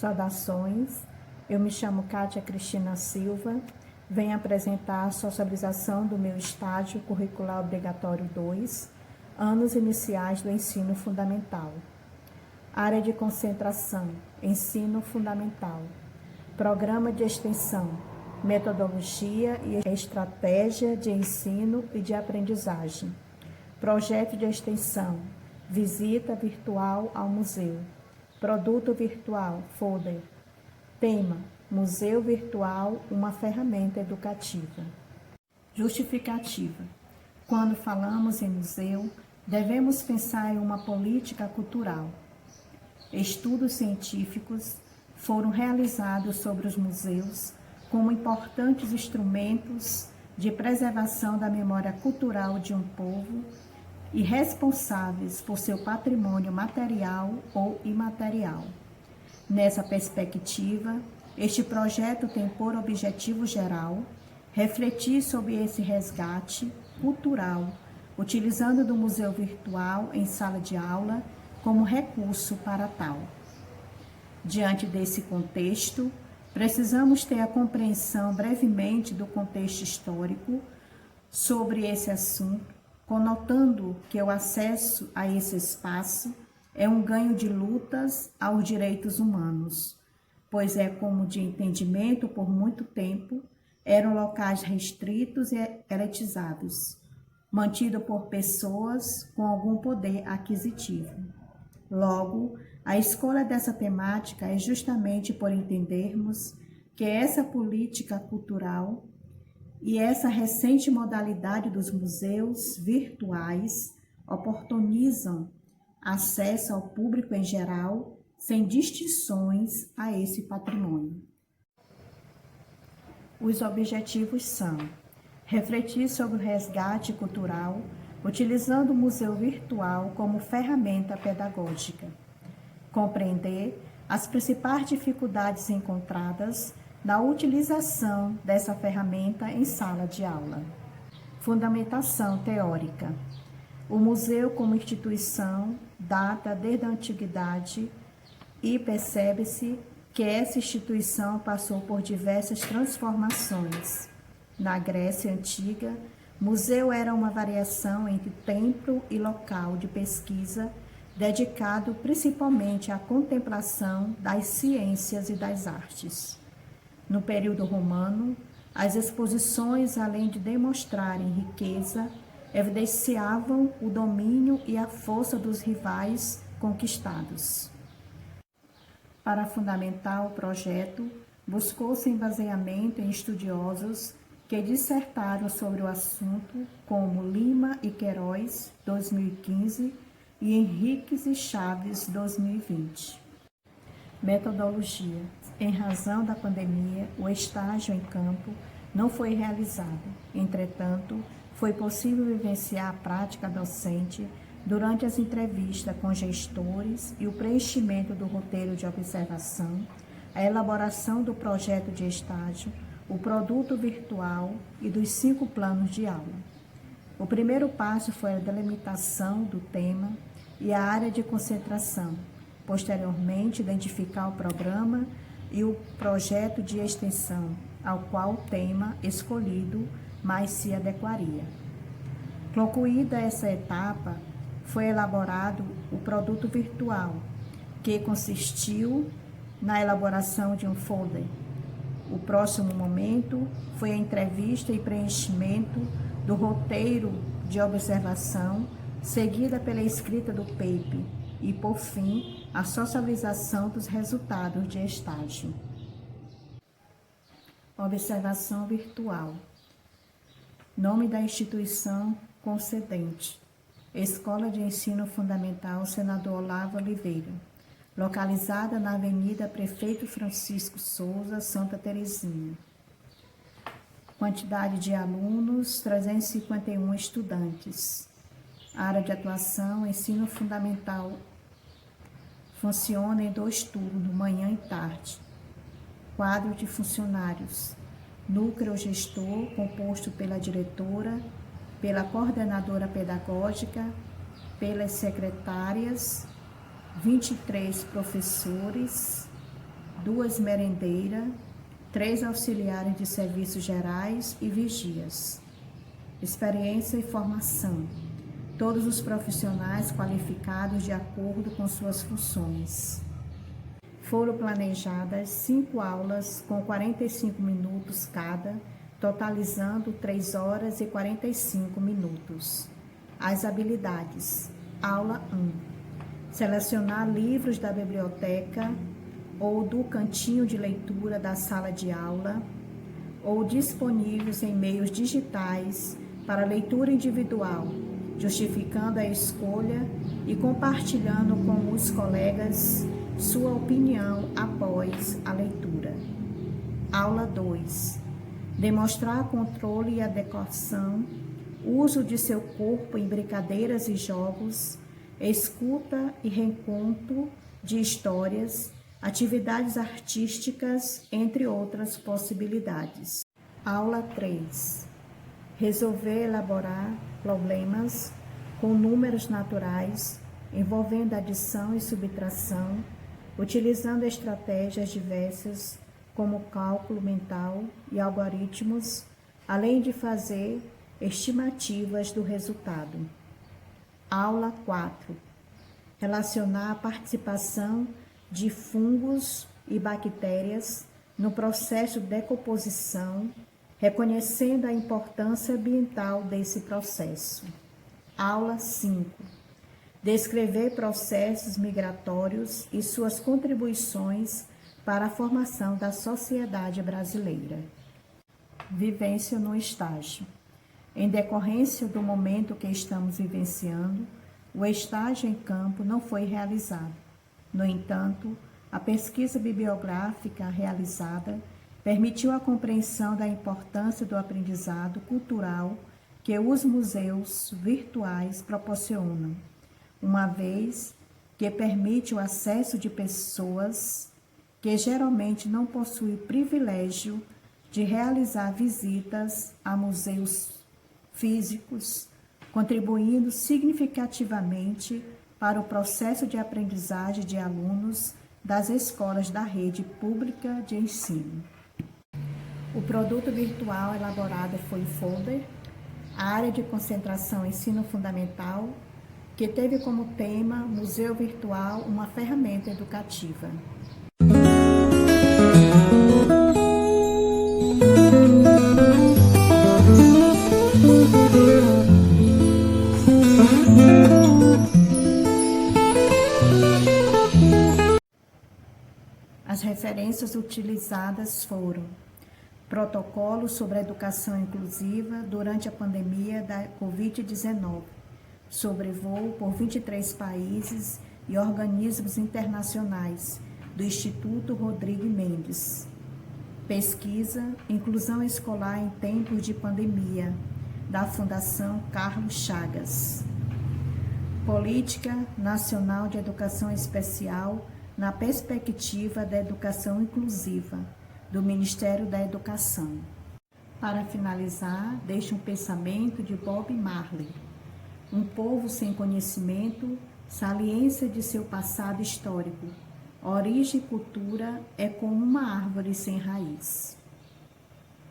Saudações, eu me chamo Kátia Cristina Silva, venho apresentar a socialização do meu estágio curricular obrigatório 2, anos iniciais do ensino fundamental. Área de concentração, ensino fundamental. Programa de extensão, metodologia e estratégia de ensino e de aprendizagem. Projeto de extensão, visita virtual ao museu. Produto virtual, folder. Tema, Museu Virtual, uma ferramenta educativa. Justificativa. Quando falamos em museu, devemos pensar em uma política cultural. Estudos científicos foram realizados sobre os museus como importantes instrumentos de preservação da memória cultural de um povo e responsáveis por seu patrimônio material ou imaterial. Nessa perspectiva, este projeto tem por objetivo geral refletir sobre esse resgate cultural, utilizando do museu virtual em sala de aula como recurso para tal. Diante desse contexto, precisamos ter a compreensão brevemente do contexto histórico sobre esse assunto, conotando que o acesso a esse espaço é um ganho de lutas aos direitos humanos, pois é como de entendimento por muito tempo, eram locais restritos e elitizados, mantidos por pessoas com algum poder aquisitivo. Logo, a escolha dessa temática é justamente por entendermos que essa política cultural e essa recente modalidade dos museus virtuais oportunizam acesso ao público em geral, sem distinções a esse patrimônio. Os objetivos são refletir sobre o resgate cultural, utilizando o museu virtual como ferramenta pedagógica, compreender as principais dificuldades encontradas na utilização dessa ferramenta em sala de aula. Fundamentação teórica. O museu como instituição data desde a antiguidade e percebe-se que essa instituição passou por diversas transformações. Na Grécia Antiga, museu era uma variação entre templo e local de pesquisa dedicado principalmente à contemplação das ciências e das artes. No período romano, as exposições, além de demonstrarem riqueza, evidenciavam o domínio e a força dos rivais conquistados. Para fundamentar o projeto, buscou-se embaseamento em estudiosos que dissertaram sobre o assunto, como Lima e Queiroz, 2015, e Henriques e Chaves, 2020. Metodologia. Em razão da pandemia, o estágio em campo não foi realizado. Entretanto, foi possível vivenciar a prática docente durante as entrevistas com gestores e o preenchimento do roteiro de observação, a elaboração do projeto de estágio, o produto virtual e dos 5 planos de aula. O primeiro passo foi a delimitação do tema e a área de concentração. Posteriormente, identificar o programa e o projeto de extensão, ao qual o tema escolhido mais se adequaria. Concluída essa etapa, foi elaborado o produto virtual, que consistiu na elaboração de um folder. O próximo momento foi a entrevista e preenchimento do roteiro de observação, seguida pela escrita do paper e, por fim, a socialização dos resultados de estágio. Observação virtual. Nome da instituição concedente. Escola de Ensino Fundamental Senador Olavo Oliveira, localizada na Avenida Prefeito Francisco Souza, Santa Terezinha. Quantidade de alunos, 351 estudantes. Área de atuação, ensino fundamental. Funciona em 2 turnos, manhã e tarde. Quadro de funcionários. Núcleo gestor, composto pela diretora, pela coordenadora pedagógica, pelas secretárias, 23 professores, 2 merendeiras, 3 auxiliares de serviços gerais e vigias. Experiência e formação. Todos os profissionais qualificados de acordo com suas funções. Foram planejadas 5 aulas com 45 minutos cada, totalizando 3 horas e 45 minutos. As habilidades. Aula 1. Selecionar livros da biblioteca ou do cantinho de leitura da sala de aula, ou disponíveis em meios digitais para leitura individual, justificando a escolha e compartilhando com os colegas sua opinião após a leitura. Aula 2. Demonstrar controle e adequação, uso de seu corpo em brincadeiras e jogos, escuta e reencontro de histórias, atividades artísticas, entre outras possibilidades. Aula 3. Resolver elaborar problemas com números naturais, envolvendo adição e subtração, utilizando estratégias diversas, como cálculo mental e algoritmos, além de fazer estimativas do resultado. Aula 4. Relacionar a participação de fungos e bactérias no processo de decomposição, reconhecendo a importância ambiental desse processo. Aula 5. Descrever processos migratórios e suas contribuições para a formação da sociedade brasileira. Vivência no estágio. Em decorrência do momento que estamos vivenciando, o estágio em campo não foi realizado. No entanto, a pesquisa bibliográfica realizada permitiu a compreensão da importância do aprendizado cultural que os museus virtuais proporcionam, uma vez que permite o acesso de pessoas que geralmente não possuem o privilégio de realizar visitas a museus físicos, contribuindo significativamente para o processo de aprendizagem de alunos das escolas da rede pública de ensino. O produto virtual elaborado foi o folder, a área de concentração Ensino Fundamental, que teve como tema Museu Virtual, uma ferramenta educativa. As referências utilizadas foram Protocolo sobre a Educação Inclusiva durante a pandemia da Covid-19, sobrevoo por 23 países e organismos internacionais, do Instituto Rodrigo Mendes. Pesquisa Inclusão Escolar em Tempos de Pandemia, da Fundação Carlos Chagas. Política Nacional de Educação Especial na perspectiva da educação inclusiva, do Ministério da Educação. Para finalizar, deixo um pensamento de Bob Marley. Um povo sem conhecimento, saliência de seu passado histórico. Origem e cultura é como uma árvore sem raiz.